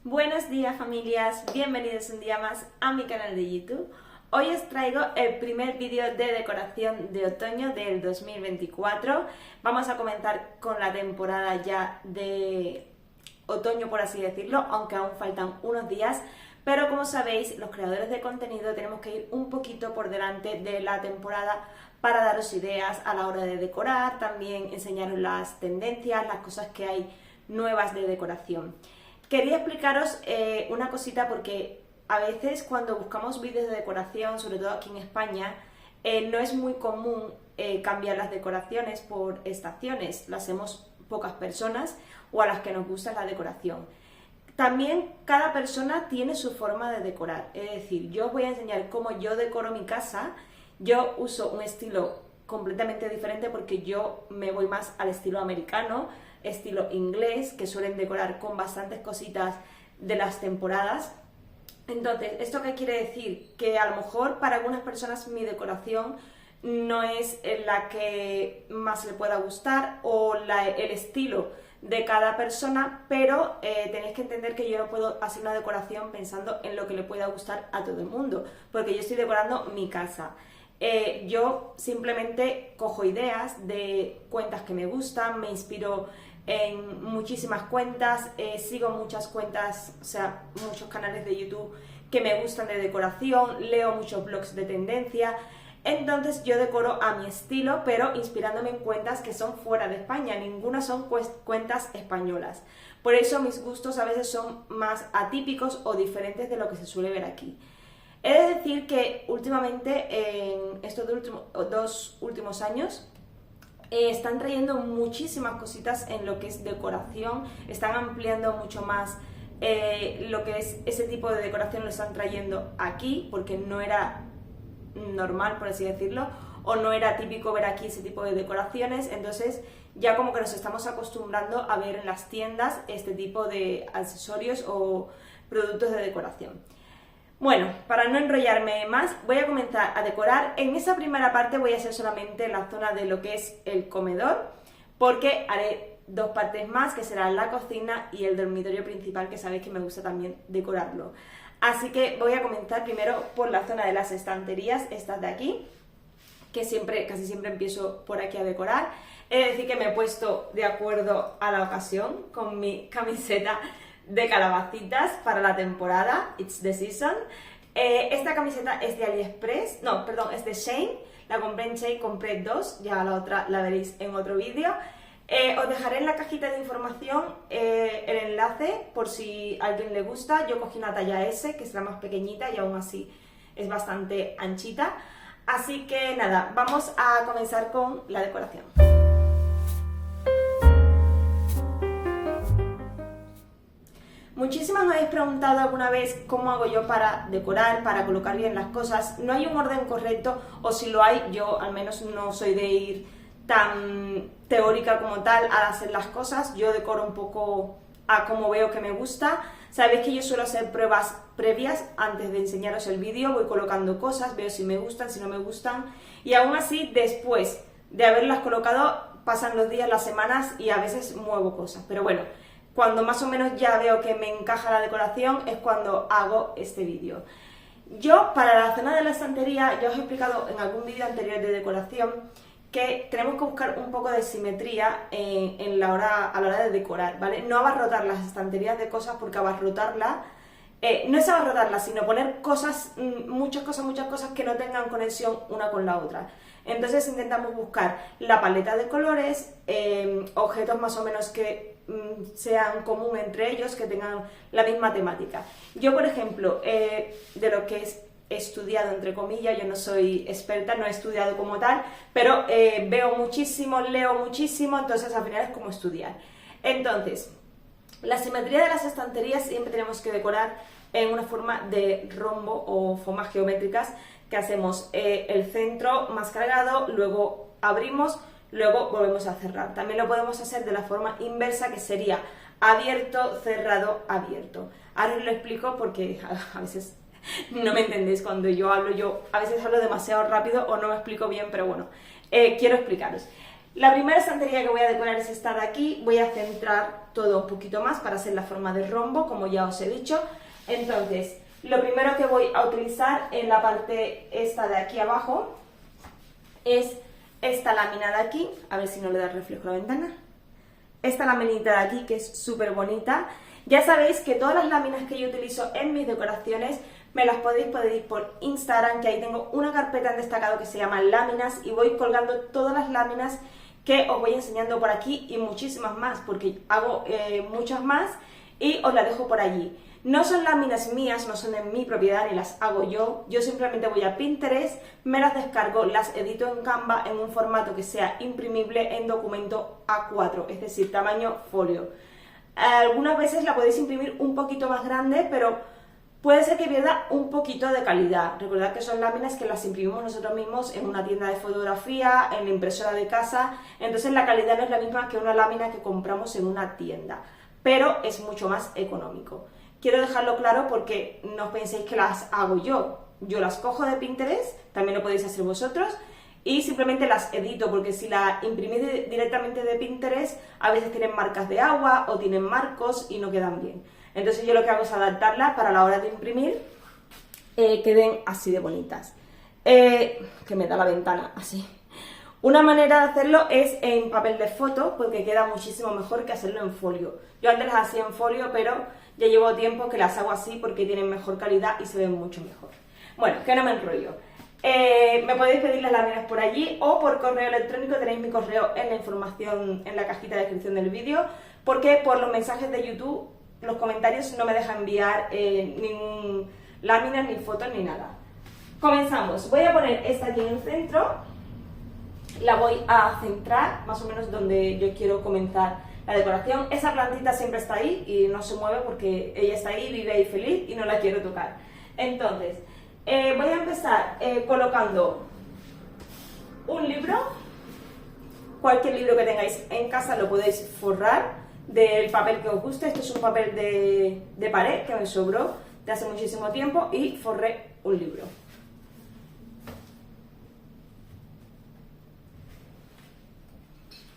Buenos días familias, bienvenidos un día más a mi canal de YouTube. Hoy os traigo el primer vídeo de decoración de otoño del 2024. Vamos a comenzar con la temporada ya de otoño, por así decirlo, aunque aún faltan unos días. Pero como sabéis, los creadores de contenido tenemos que ir un poquito por delante de la temporada para daros ideas a la hora de decorar, también enseñaros las tendencias, las cosas que hay nuevas de decoración. Quería explicaros una cosita porque a veces cuando buscamos vídeos de decoración, sobre todo aquí en España, no es muy común cambiar las decoraciones por estaciones, las hacemos pocas personas o a las que nos gusta la decoración. También cada persona tiene su forma de decorar, es decir, yo os voy a enseñar cómo yo decoro mi casa. Yo uso un estilo completamente diferente porque yo me voy más al estilo americano, estilo inglés, que suelen decorar con bastantes cositas de las temporadas. Entonces, ¿esto qué quiere decir? Que a lo mejor para algunas personas mi decoración no es la que más le pueda gustar o el estilo de cada persona, pero tenéis que entender que yo no puedo hacer una decoración pensando en lo que le pueda gustar a todo el mundo, porque yo estoy decorando mi casa. Yo simplemente cojo ideas de cuentas que me gustan, me inspiro en muchísimas cuentas, sigo muchas cuentas, o sea, muchos canales de YouTube que me gustan de decoración, leo muchos blogs de tendencia. Entonces yo decoro a mi estilo, pero inspirándome en cuentas que son fuera de España, ninguna son cuentas españolas. Por eso mis gustos a veces son más atípicos o diferentes de lo que se suele ver aquí. He de decir que últimamente, en estos dos últimos años, están trayendo muchísimas cositas en lo que es decoración, están ampliando mucho más lo que es ese tipo de decoración, lo están trayendo aquí, porque no era normal, por así decirlo, o no era típico ver aquí ese tipo de decoraciones. Entonces ya como que nos estamos acostumbrando a ver en las tiendas este tipo de accesorios o productos de decoración. Bueno, para no enrollarme más, voy a comenzar a decorar. En esa primera parte voy a hacer solamente la zona de lo que es el comedor, porque haré dos partes más, que será la cocina y el dormitorio principal, que sabéis que me gusta también decorarlo. Así que voy a comenzar primero por la zona de las estanterías, estas de aquí, que casi siempre empiezo por aquí a decorar. He de decir que me he puesto de acuerdo a la ocasión con mi camiseta de calabacitas para la temporada, It's the Season. Esta camiseta es de AliExpress, no, perdón, es de Shein, la compré en Shein, compré dos, ya la otra la veréis en otro vídeo. Os dejaré en la cajita de información el enlace por si a alguien le gusta. Yo cogí una talla S, que es la más pequeñita y aún así es bastante anchita. Así que nada, vamos a comenzar con la decoración. Muchísimas me habéis preguntado alguna vez cómo hago yo para decorar, para colocar bien las cosas. No hay un orden correcto, o si lo hay, yo al menos no soy de ir tan teórica como tal a hacer las cosas. Yo decoro un poco a cómo veo que me gusta. Sabéis que yo suelo hacer pruebas previas antes de enseñaros el vídeo, voy colocando cosas, veo si me gustan, si no me gustan, y aún así después de haberlas colocado pasan los días, las semanas y a veces muevo cosas, pero bueno, cuando más o menos ya veo que me encaja la decoración es cuando hago este vídeo. Yo para la zona de la estantería ya os he explicado en algún vídeo anterior de decoración que tenemos que buscar un poco de simetría a la hora de decorar, ¿vale? No abarrotar las estanterías de cosas, porque abarrotarlas, no es abarrotarlas, sino poner cosas, muchas cosas que no tengan conexión una con la otra. Entonces intentamos buscar la paleta de colores, objetos más o menos que sean común entre ellos, que tengan la misma temática. Yo, por ejemplo, de lo que es estudiado, entre comillas, yo no soy experta, no he estudiado como tal, pero veo muchísimo, leo muchísimo, entonces al final es como estudiar. Entonces, la simetría de las estanterías siempre tenemos que decorar en una forma de rombo o formas geométricas, que hacemos el centro más cargado, luego abrimos, luego volvemos a cerrar. También lo podemos hacer de la forma inversa, que sería abierto, cerrado, abierto. Ahora os lo explico porque a veces no me entendéis cuando yo hablo, yo a veces hablo demasiado rápido o no me explico bien, pero bueno, quiero explicaros. La primera estantería que voy a decorar es esta de aquí. Voy a centrar todo un poquito más para hacer la forma de rombo, como ya os he dicho. Entonces, lo primero que voy a utilizar en la parte esta de aquí abajo es esta lámina de aquí. A ver si no le da reflejo a la ventana. Esta laminita de aquí, que es súper bonita. Ya sabéis que todas las láminas que yo utilizo en mis decoraciones me las podéis pedir por Instagram, que ahí tengo una carpeta en destacado que se llama láminas y voy colgando todas las láminas que os voy enseñando por aquí y muchísimas más, porque hago muchas más y os las dejo por allí. No son láminas mías, no son de mi propiedad ni las hago yo simplemente voy a Pinterest, me las descargo, las edito en Canva en un formato que sea imprimible en documento A4, es decir, tamaño folio. Algunas veces la podéis imprimir un poquito más grande, pero puede ser que pierda un poquito de calidad. Recordad que son láminas que las imprimimos nosotros mismos en una tienda de fotografía, en la impresora de casa, entonces la calidad no es la misma que una lámina que compramos en una tienda, pero es mucho más económico. Quiero dejarlo claro porque no os penséis que las hago yo las cojo de Pinterest, también lo podéis hacer vosotros, y simplemente las edito, porque si las imprimís directamente de Pinterest, a veces tienen marcas de agua o tienen marcos y no quedan bien. Entonces yo lo que hago es adaptarlas para la hora de imprimir, queden así de bonitas. Que me da la ventana, así. Una manera de hacerlo es en papel de foto, porque queda muchísimo mejor que hacerlo en folio. Yo antes las hacía en folio, pero ya llevo tiempo que las hago así porque tienen mejor calidad y se ven mucho mejor. Bueno, que no me enrollo. Me podéis pedir las láminas por allí o por correo electrónico, tenéis mi correo en la información, en la cajita de descripción del vídeo, porque por los mensajes de YouTube, los comentarios no me dejan enviar ningún láminas, ni fotos, ni nada. Comenzamos. Voy a poner esta aquí en el centro, la voy a centrar más o menos donde yo quiero comenzar la decoración. Esa plantita siempre está ahí y no se mueve porque ella está ahí, vive ahí feliz y no la quiero tocar. Entonces, voy a empezar colocando un libro, cualquier libro que tengáis en casa lo podéis forrar del papel que os guste. Esto es un papel de pared que me sobró de hace muchísimo tiempo y forré un libro.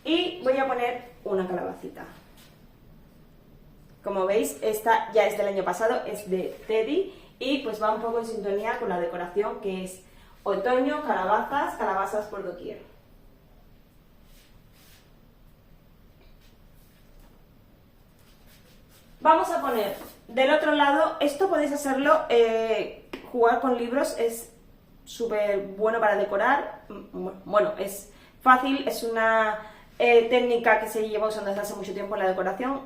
Y voy a poner una calabacita. Como veis, esta ya es del año pasado, es de Teddy y pues va un poco en sintonía con la decoración que es otoño, calabazas por doquier. Vamos a poner del otro lado, esto podéis hacerlo, jugar con libros es súper bueno para decorar. Bueno, es fácil, es una técnica que se lleva usando desde hace mucho tiempo en la decoración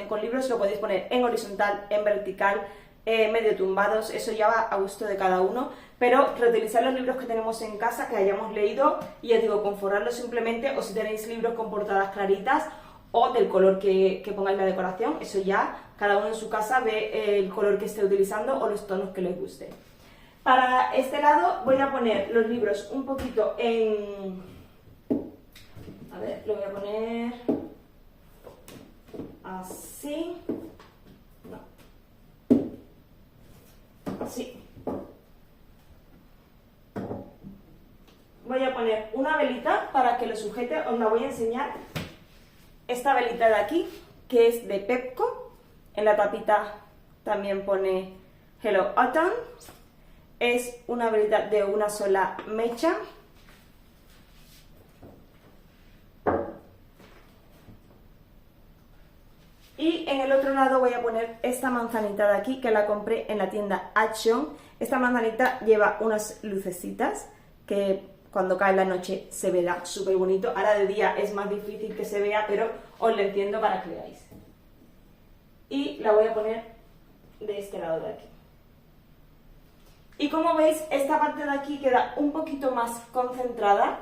con libros. Lo podéis poner en horizontal, en vertical, medio tumbados, eso ya va a gusto de cada uno, pero reutilizar los libros que tenemos en casa, que hayamos leído, y os digo, con forrarlos simplemente, o si tenéis libros con portadas claritas, o del color que pongáis la decoración, eso ya cada uno en su casa ve el color que esté utilizando o los tonos que les guste. Para este lado voy a poner los libros un poquito en... A ver, lo voy a poner así, no, así. Voy a poner una velita para que lo sujete, os la voy a enseñar. Esta velita de aquí, que es de Pepco, en la tapita también pone Hello Autumn, es una velita de una sola mecha. Y en el otro lado voy a poner esta manzanita de aquí, que la compré en la tienda Action. Esta manzanita lleva unas lucecitas que cuando cae la noche se verá súper bonito. Ahora de día es más difícil que se vea, pero os lo entiendo para que veáis. Y la voy a poner de este lado de aquí. Y como veis, esta parte de aquí queda un poquito más concentrada,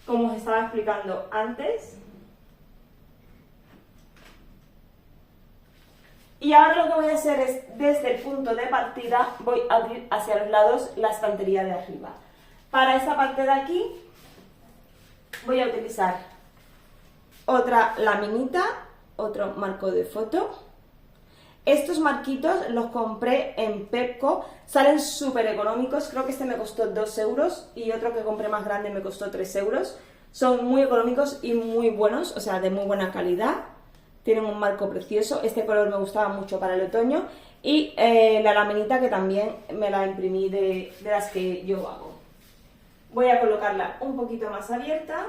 como os estaba explicando antes. Y ahora lo que voy a hacer es, desde el punto de partida, voy a abrir hacia los lados la estantería de arriba. Para esta parte de aquí voy a utilizar otra laminita, otro marco de foto. Estos marquitos los compré en Pepco, salen súper económicos, creo que este me costó 2 euros y otro que compré más grande me costó 3 euros. Son muy económicos y muy buenos, o sea, de muy buena calidad. Tienen un marco precioso. Este color me gustaba mucho para el otoño. Y la laminita que también me la imprimí de las que yo hago. Voy a colocarla un poquito más abierta.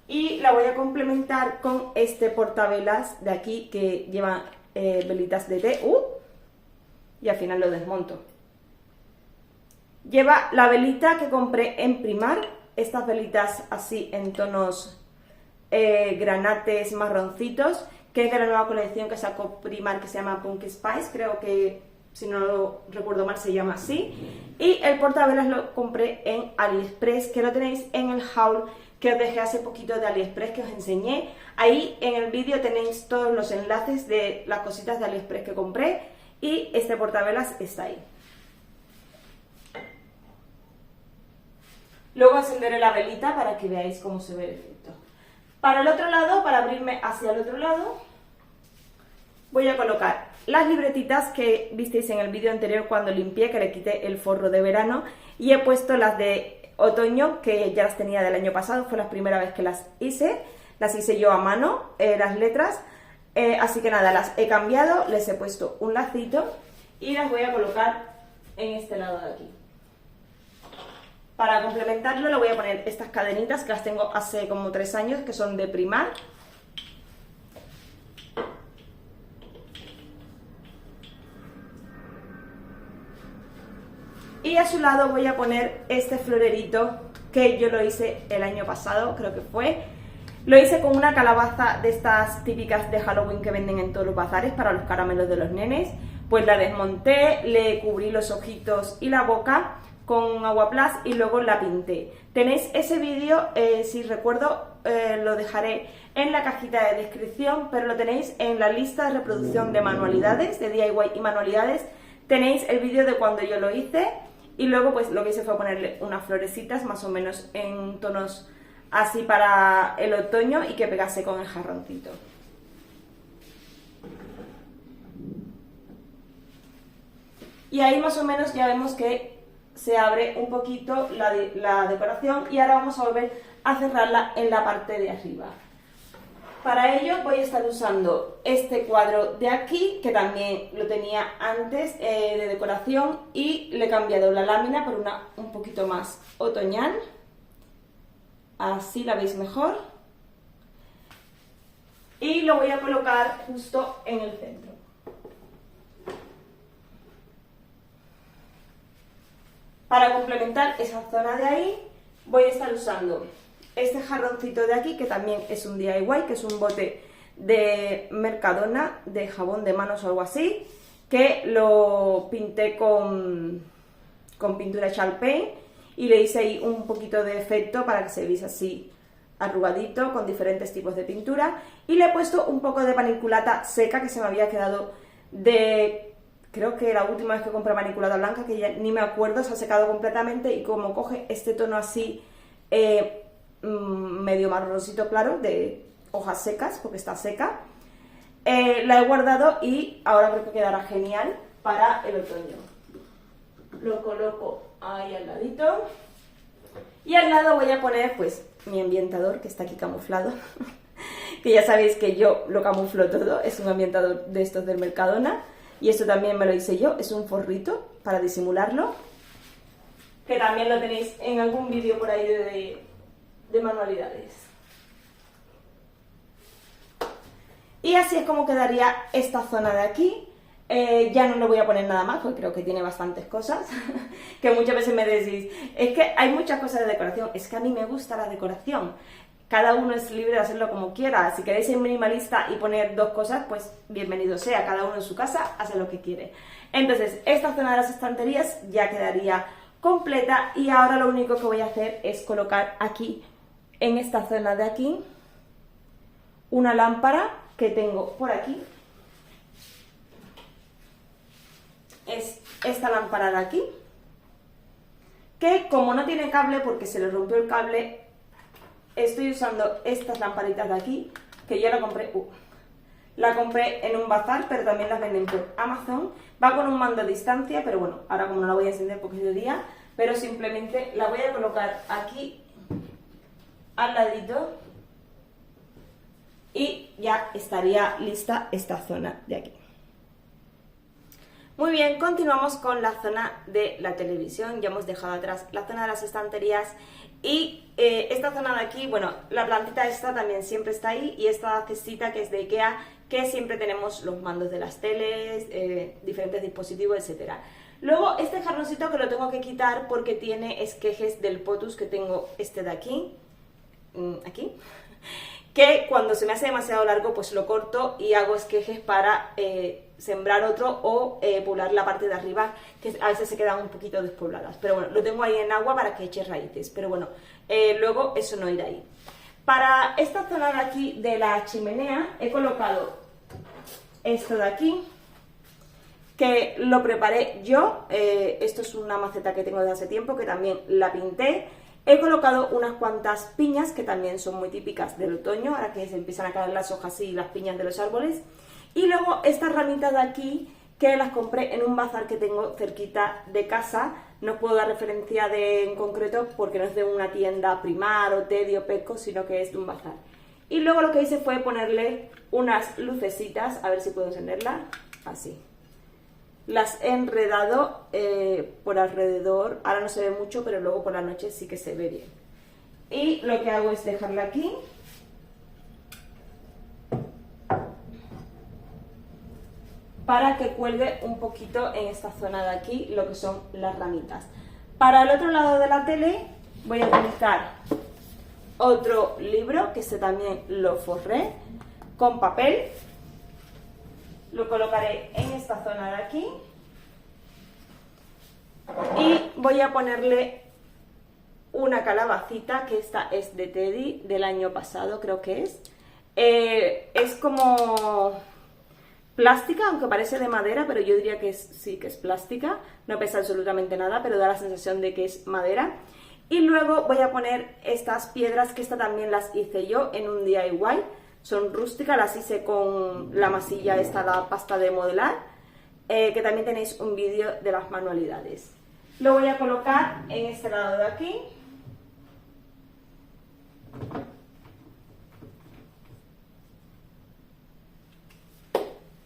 Y la voy a complementar con este portavelas de aquí que lleva velitas de té. Y al final lo desmonto. Lleva la velita que compré en Primark. Estas velitas así en tonos granates marroncitos, que es de la nueva colección que sacó Primark, que se llama Pumpkin Spice, creo que, si no lo recuerdo mal, se llama así. Y el portavelas lo compré en AliExpress, que lo tenéis en el haul que os dejé hace poquito de AliExpress, que os enseñé. Ahí en el vídeo tenéis todos los enlaces de las cositas de AliExpress que compré, y este portavelas está ahí. Luego encenderé la velita para que veáis cómo se ve el efecto. Para el otro lado, para abrirme hacia el otro lado, voy a colocar las libretitas que visteis en el vídeo anterior cuando limpié, que le quité el forro de verano, y he puesto las de otoño, que ya las tenía del año pasado, fue la primera vez que las hice yo a mano, las letras, así que nada, las he cambiado, les he puesto un lacito y las voy a colocar en este lado de aquí. Para complementarlo le voy a poner estas cadenitas que las tengo hace como 3 años, que son de Primark. Y a su lado voy a poner este florerito que yo lo hice el año pasado, creo que fue. Lo hice con una calabaza de estas típicas de Halloween que venden en todos los bazares para los caramelos de los nenes. Pues la desmonté, le cubrí los ojitos y la boca con agua plus y luego la pinté. Tenéis ese vídeo, si recuerdo, lo dejaré en la cajita de descripción, pero lo tenéis en la lista de reproducción de manualidades, de DIY y manualidades. Tenéis el vídeo de cuando yo lo hice y luego pues lo que hice fue ponerle unas florecitas más o menos en tonos así para el otoño y que pegase con el jarroncito. Y ahí más o menos ya vemos que se abre un poquito la decoración y ahora vamos a volver a cerrarla en la parte de arriba. Para ello voy a estar usando este cuadro de aquí, que también lo tenía antes de decoración, y le he cambiado la lámina por una un poquito más otoñal. Así la veis mejor. Y lo voy a colocar justo en el centro. Para complementar esa zona de ahí, voy a estar usando este jarroncito de aquí, que también es un DIY, que es un bote de Mercadona, de jabón de manos o algo así, que lo pinté con pintura Chalk Paint y le hice ahí un poquito de efecto para que se viese así arrugadito, con diferentes tipos de pintura, y le he puesto un poco de paniculata seca que se me había quedado de... Creo que la última vez que compré paniculata blanca, que ya ni me acuerdo, se ha secado completamente, y como coge este tono así medio marroncito claro, de hojas secas, porque está seca, la he guardado y ahora creo que quedará genial para el otoño. Lo coloco ahí al ladito. Y al lado voy a poner pues mi ambientador, que está aquí camuflado, que ya sabéis que yo lo camuflo todo, es un ambientador de estos del Mercadona. Y esto también me lo hice yo, es un forrito para disimularlo, que también lo tenéis en algún vídeo por ahí de manualidades. Y así es como quedaría esta zona de aquí. Ya no le voy a poner nada más, porque creo que tiene bastantes cosas, que muchas veces me decís, es que hay muchas cosas de decoración, es que a mí me gusta la decoración. Cada uno es libre de hacerlo como quiera. Si queréis ser minimalista y poner 2 cosas, pues bienvenido sea. Cada uno en su casa hace lo que quiere. Entonces, esta zona de las estanterías ya quedaría completa. Y ahora lo único que voy a hacer es colocar aquí, en esta zona de aquí, una lámpara que tengo por aquí. Es esta lámpara de aquí, que como no tiene cable porque se le rompió el cable, estoy usando estas lamparitas de aquí, que yo la compré en un bazar, pero también las venden por Amazon. Va con un mando a distancia, pero bueno, ahora como no la voy a encender porque es de día, pero simplemente la voy a colocar aquí al ladito y ya estaría lista esta zona de aquí. Muy bien, continuamos con la zona de la televisión. Ya hemos dejado atrás la zona de las estanterías y esta zona de aquí, bueno, la plantita esta también siempre está ahí, y esta cestita que es de IKEA, que siempre tenemos los mandos de las teles, diferentes dispositivos, etcétera. Luego este jarroncito que lo tengo que quitar porque tiene esquejes del Potus que tengo este de aquí, que cuando se me hace demasiado largo pues lo corto y hago esquejes para sembrar otro o poblar la parte de arriba, que a veces se quedan un poquito despobladas. Pero bueno, lo tengo ahí en agua para que eche raíces, pero bueno, luego eso no irá ahí. Para esta zona de aquí de la chimenea he colocado esto de aquí, que lo preparé yo. Esto es una maceta que tengo desde hace tiempo, que también la pinté. He colocado unas cuantas piñas, que también son muy típicas del otoño, ahora que se empiezan a caer las hojas y las piñas de los árboles. Y luego estas ramitas de aquí, que las compré en un bazar que tengo cerquita de casa. No os puedo dar referencia en concreto porque no es de una tienda Primar o Teddy o Petco, sino que es de un bazar. Y luego lo que hice fue ponerle unas lucecitas, a ver si puedo encenderla, así. Las he enredado por alrededor, ahora no se ve mucho, pero luego por la noche sí que se ve bien. Y lo que hago es dejarla aquí. Para que cuelgue un poquito en esta zona de aquí lo que son las ramitas. Para el otro lado de la tele voy a utilizar otro libro, que este también lo forré con papel. Lo colocaré en esta zona de aquí y voy a ponerle una calabacita, que esta es de Teddy del año pasado, creo que es. Es como plástica, aunque parece de madera, pero yo diría que sí que es plástica. No pesa absolutamente nada, pero da la sensación de que es madera. Y luego voy a poner estas piedras, que esta también las hice yo en un DIY. Son rústicas, las hice con la masilla esta, la pasta de modelar, que también tenéis un vídeo de las manualidades. Lo voy a colocar en este lado de aquí.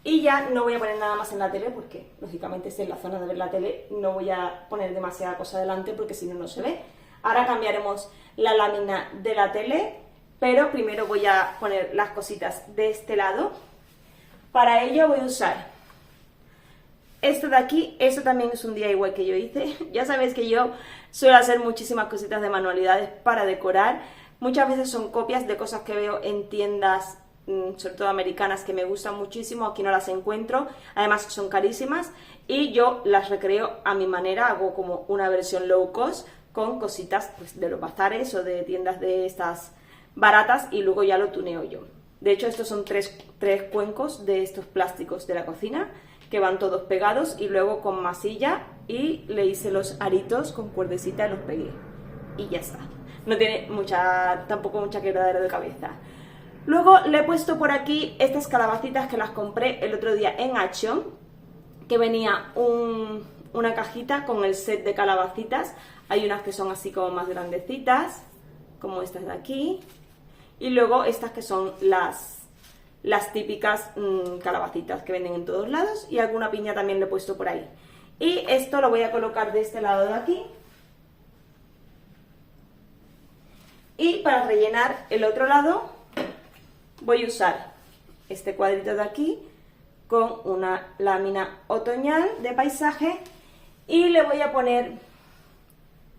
Y ya no voy a poner nada más en la tele porque, lógicamente, es en la zona de ver la tele. No voy a poner demasiada cosa delante porque si no, no se ve. Ahora cambiaremos la lámina de la tele, pero primero voy a poner las cositas de este lado. Para ello voy a usar esto de aquí. Esto también es un DIY que yo hice. Ya sabéis que yo suelo hacer muchísimas cositas de manualidades para decorar. Muchas veces son copias de cosas que veo en tiendas, sobre todo americanas, que me gustan muchísimo. Aquí no las encuentro, además son carísimas, y yo las recreo a mi manera. Hago como una versión low cost con cositas pues, de los bazares o de tiendas de estas baratas, y luego ya lo tuneo yo. De hecho, estos son tres cuencos de estos plásticos de la cocina que van todos pegados, y luego con masilla y le hice los aritos con cuerdecita y los pegué y ya está. No tiene tampoco mucha quebradera de cabeza. Luego le he puesto por aquí estas calabacitas que las compré el otro día en Action, que venía una cajita con el set de calabacitas. Hay unas que son así como más grandecitas, como estas de aquí, y luego estas que son las típicas calabacitas que venden en todos lados, y alguna piña también le he puesto por ahí. Y esto lo voy a colocar de este lado de aquí. Y para rellenar el otro lado voy a usar este cuadrito de aquí con una lámina otoñal de paisaje, y le voy a poner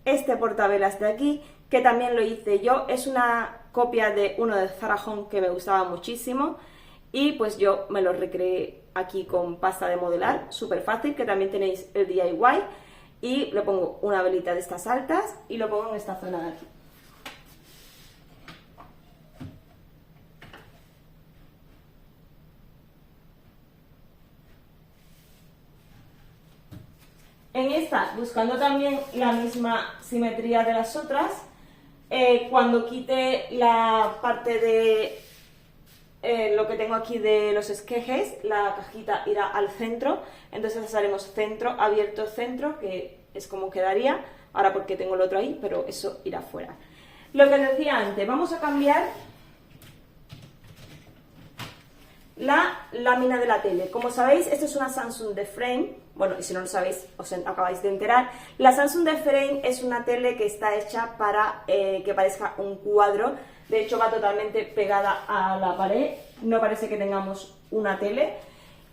este portavelas de aquí, que también lo hice yo. Es una copia de uno de Zara Home que me gustaba muchísimo, y pues yo me lo recreé aquí con pasta de modelar, súper fácil, que también tenéis el DIY. Y le pongo una velita de estas altas y lo pongo en esta zona de aquí. En esta, buscando también la misma simetría de las otras, cuando quite la parte de lo que tengo aquí de los esquejes, la cajita irá al centro. Entonces haremos centro, abierto, centro, que es como quedaría. Ahora porque tengo el otro ahí, pero eso irá fuera. Lo que decía antes, vamos a cambiar la lámina de la tele. Como sabéis, esto es una Samsung de Frame. Bueno, y si no lo sabéis, os acabáis de enterar. La Samsung de Frame es una tele que está hecha para que parezca un cuadro. De hecho, va totalmente pegada a la pared. No parece que tengamos una tele.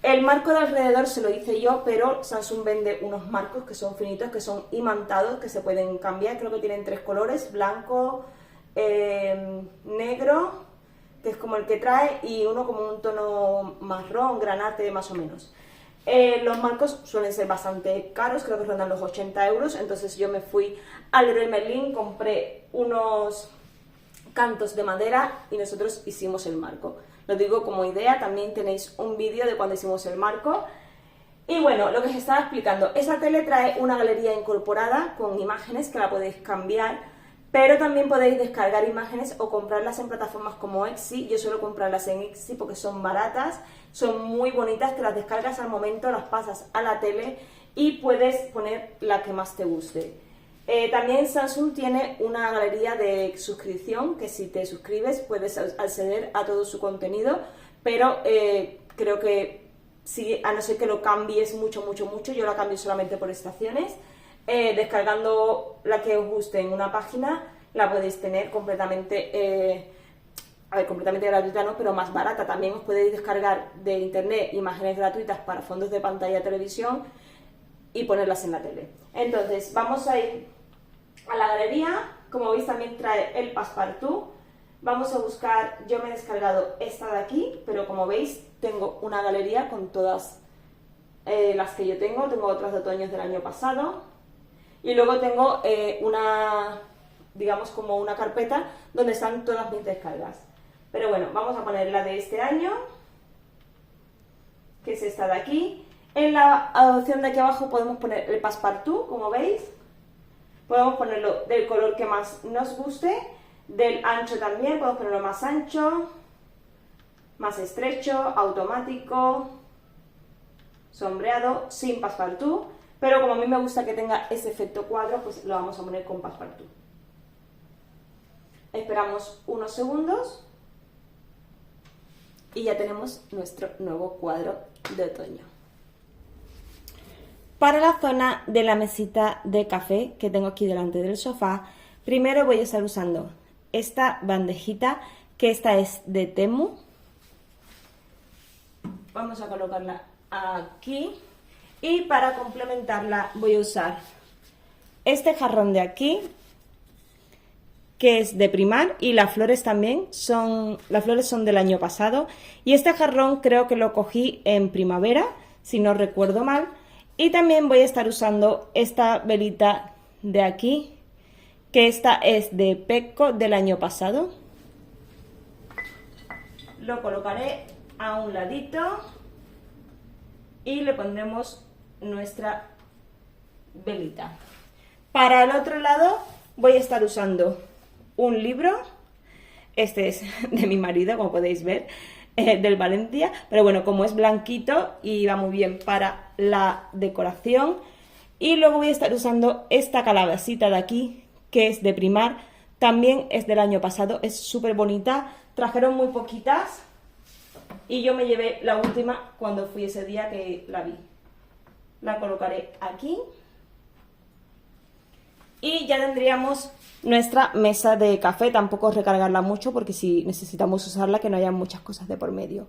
El marco de alrededor se lo hice yo, pero Samsung vende unos marcos que son finitos, que son imantados, que se pueden cambiar. Creo que tienen 3 colores, blanco, negro, que es como el que trae, y uno como un tono marrón, granate, más o menos. Los marcos suelen ser bastante caros, creo que rondan los 80 euros, entonces yo me fui al Leroy Merlin, compré unos cantos de madera y nosotros hicimos el marco. Lo digo como idea, también tenéis un vídeo de cuando hicimos el marco. Y bueno, lo que os estaba explicando, esa tele trae una galería incorporada con imágenes que la podéis cambiar, pero también podéis descargar imágenes o comprarlas en plataformas como Etsy. Yo suelo comprarlas en Etsy porque son baratas, son muy bonitas, te las descargas al momento, las pasas a la tele y puedes poner la que más te guste. También Samsung tiene una galería de suscripción, que si te suscribes puedes acceder a todo su contenido, pero creo que si, a no ser que lo cambies mucho, yo la cambio solamente por estaciones. Descargando la que os guste en una página, la podéis tener completamente, completamente gratuita no, pero más barata. También os podéis descargar de internet imágenes gratuitas para fondos de pantalla de televisión y ponerlas en la tele. Entonces, vamos a ir a la galería. Como veis, también trae el Passepartout. Vamos a buscar, yo me he descargado esta de aquí, pero como veis, tengo una galería con todas las que yo tengo otras de otoños del año pasado. Y luego tengo una, digamos, como una carpeta donde están todas mis descargas. Pero bueno, vamos a poner la de este año, que es esta de aquí. En la opción de aquí abajo podemos poner el Passepartout, como veis. Podemos ponerlo del color que más nos guste, del ancho también, podemos ponerlo más ancho, más estrecho, automático, sombreado, sin Passepartout. Pero como a mí me gusta que tenga ese efecto cuadro, pues lo vamos a poner con Passepartout. Esperamos unos segundos y ya tenemos nuestro nuevo cuadro de otoño. Para la zona de la mesita de café que tengo aquí delante del sofá, primero voy a estar usando esta bandejita, que esta es de Temu. Vamos a colocarla aquí. Y para complementarla voy a usar este jarrón de aquí, que es de Primar, y las flores también son del año pasado. Y este jarrón creo que lo cogí en primavera, si no recuerdo mal. Y también voy a estar usando esta velita de aquí, que esta es de Pecco del año pasado. Lo colocaré a un ladito y le pondremos nuestra velita. Para el otro lado voy a estar usando un libro, este es de mi marido, como podéis ver, del Valencia, pero bueno, como es blanquito y va muy bien para la decoración. Y luego voy a estar usando esta calabacita de aquí, que es de Primar, también es del año pasado, es súper bonita, trajeron muy poquitas y yo me llevé la última cuando fui ese día que la vi. La colocaré aquí y ya tendríamos nuestra mesa de café. Tampoco recargarla mucho porque si necesitamos usarla, que no haya muchas cosas de por medio.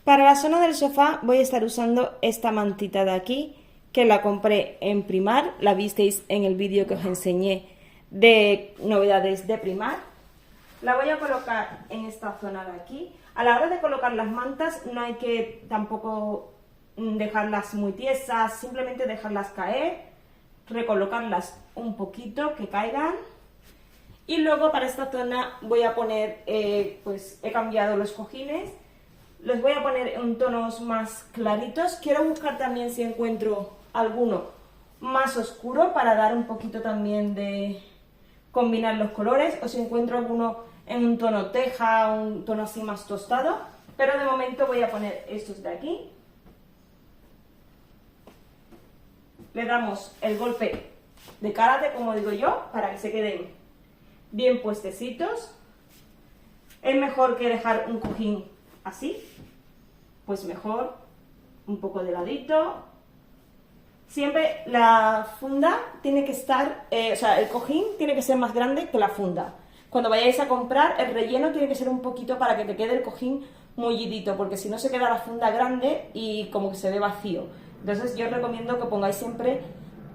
Para la zona del sofá voy a estar usando esta mantita de aquí, que la compré en Primar, la visteis en el vídeo que os enseñé de novedades de Primar. La voy a colocar en esta zona de aquí. A la hora de colocar las mantas no hay que tampoco dejarlas muy tiesas, simplemente dejarlas caer, recolocarlas un poquito, que caigan. Y luego para esta zona voy a poner, pues he cambiado los cojines, los voy a poner en tonos más claritos. Quiero buscar también si encuentro alguno más oscuro para dar un poquito también de combinar los colores, o si encuentro alguno en un tono teja, un tono así más tostado, pero de momento voy a poner estos de aquí. Le damos el golpe de karate, como digo yo, para que se queden bien puestecitos. Es mejor que dejar un cojín así, pues mejor, un poco de ladito. Siempre la funda tiene que estar, o sea, el cojín tiene que ser más grande que la funda. Cuando vayáis a comprar, el relleno tiene que ser un poquito para que te quede el cojín mullidito, porque si no se queda la funda grande y como que se ve vacío. Entonces yo os recomiendo que pongáis siempre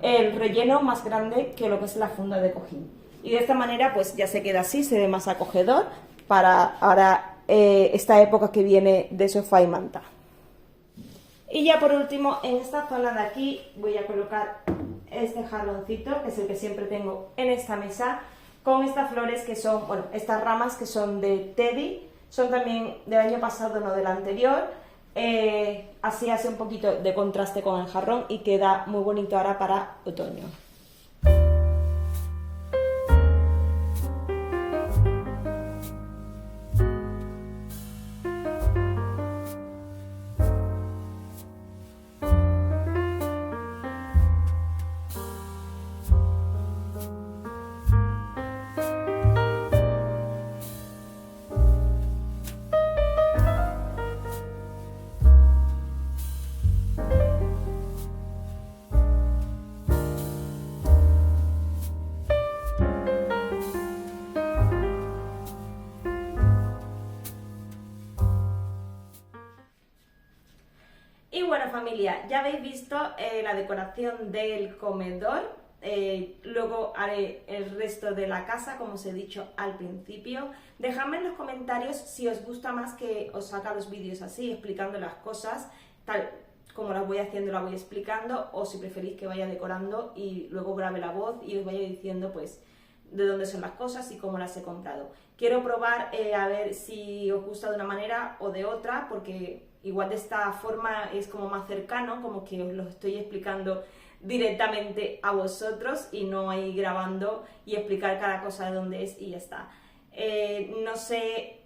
el relleno más grande que lo que es la funda de cojín. Y de esta manera pues ya se queda así, se ve más acogedor para ahora esta época que viene de sofá y manta. Y ya por último, en esta zona de aquí voy a colocar este jarroncito, que es el que siempre tengo en esta mesa, con estas flores que son, bueno, estas ramas que son de Teddy, son también del año pasado, no del anterior. Así hace un poquito de contraste con el jarrón y queda muy bonito ahora para otoño. Y bueno, familia, ya habéis visto la decoración del comedor. Luego haré el resto de la casa, como os he dicho al principio. Dejadme en los comentarios si os gusta más que os haga los vídeos así, explicando las cosas, tal como las voy haciendo, las voy explicando, o si preferís que vaya decorando y luego grabe la voz y os vaya diciendo pues de dónde son las cosas y cómo las he comprado. Quiero probar a ver si os gusta de una manera o de otra, porque igual de esta forma es como más cercano, como que os lo estoy explicando directamente a vosotros y no ahí grabando y explicar cada cosa de dónde es y ya está. No sé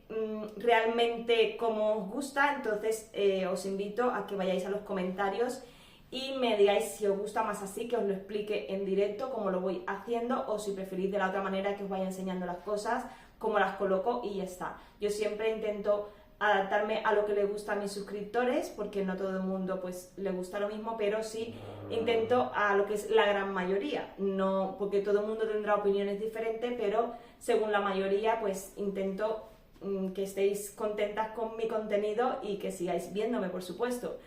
realmente cómo os gusta, entonces os invito a que vayáis a los comentarios y me digáis si os gusta más así, que os lo explique en directo cómo lo voy haciendo, o si preferís de la otra manera, que os vaya enseñando las cosas, cómo las coloco y ya está. Yo siempre intento adaptarme a lo que le gusta a mis suscriptores, porque no todo el mundo pues le gusta lo mismo, pero sí intento a lo que es la gran mayoría, no porque todo el mundo tendrá opiniones diferentes, pero según la mayoría pues intento que estéis contentas con mi contenido y que sigáis viéndome, por supuesto.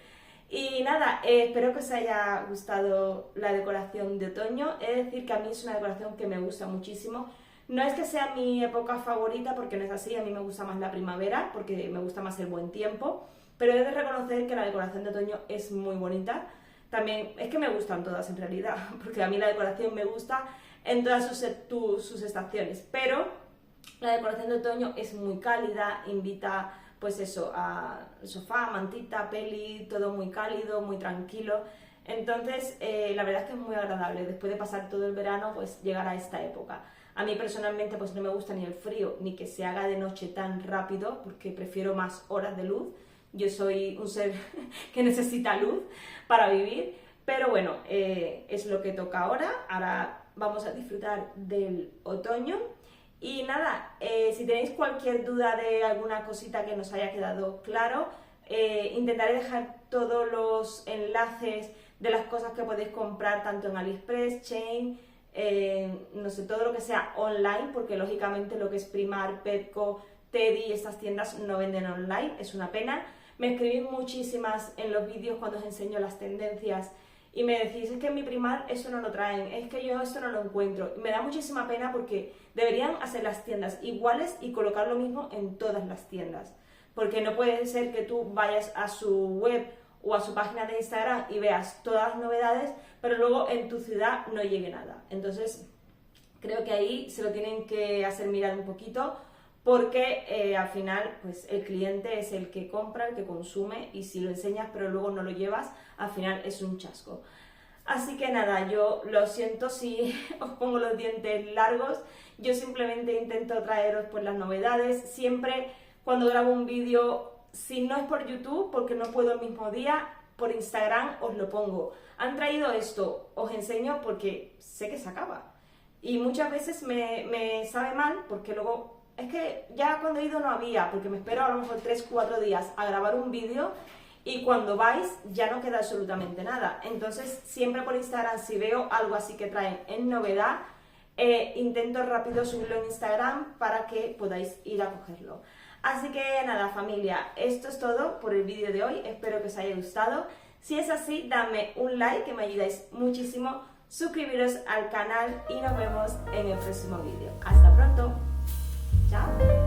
Y nada, espero que os haya gustado la decoración de otoño. He de decir que a mí es una decoración que me gusta muchísimo. No es que sea mi época favorita, porque no es así, a mí me gusta más la primavera, porque me gusta más el buen tiempo, pero he de reconocer que la decoración de otoño es muy bonita. También es que me gustan todas en realidad, porque a mí la decoración me gusta en todas sus estaciones, pero la decoración de otoño es muy cálida, invita pues eso, a sofá, mantita, peli, todo muy cálido, muy tranquilo. Entonces la verdad es que es muy agradable, después de pasar todo el verano, pues llegar a esta época. A mí personalmente pues no me gusta ni el frío, ni que se haga de noche tan rápido, porque prefiero más horas de luz. Yo soy un ser que necesita luz para vivir, pero bueno, es lo que toca ahora. Ahora vamos a disfrutar del otoño. Y nada, si tenéis cualquier duda de alguna cosita que nos haya quedado claro, intentaré dejar todos los enlaces de las cosas que podéis comprar tanto en AliExpress, Shein, no sé, todo lo que sea online, porque lógicamente lo que es Primark, Petco, Teddy, estas tiendas no venden online, es una pena. Me escribís muchísimas en los vídeos cuando os enseño las tendencias y me decís, es que en mi Primark eso no lo traen, es que yo esto no lo encuentro. Y me da muchísima pena, porque deberían hacer las tiendas iguales y colocar lo mismo en todas las tiendas. Porque no puede ser que tú vayas a su web o a su página de Instagram y veas todas las novedades, pero luego en tu ciudad no llegue nada. Entonces creo que ahí se lo tienen que hacer mirar un poquito, porque al final pues el cliente es el que compra, el que consume, y si lo enseñas pero luego no lo llevas, al final es un chasco. Así que nada, yo lo siento si os pongo los dientes largos, yo simplemente intento traeros pues las novedades. Siempre cuando grabo un vídeo, si no es por YouTube, porque no puedo el mismo día, por Instagram os lo pongo. Han traído esto, os enseño porque sé que se acaba. Y muchas veces me sabe mal porque luego, es que ya cuando he ido no había, porque me espero a lo mejor 3-4 días a grabar un vídeo y cuando vais ya no queda absolutamente nada. Entonces siempre por Instagram, si veo algo así que traen en novedad, intento rápido subirlo en Instagram para que podáis ir a cogerlo. Así que nada, familia, esto es todo por el vídeo de hoy, espero que os haya gustado. Si es así, dadme un like que me ayudáis muchísimo, suscribiros al canal y nos vemos en el próximo vídeo. Hasta pronto, chao.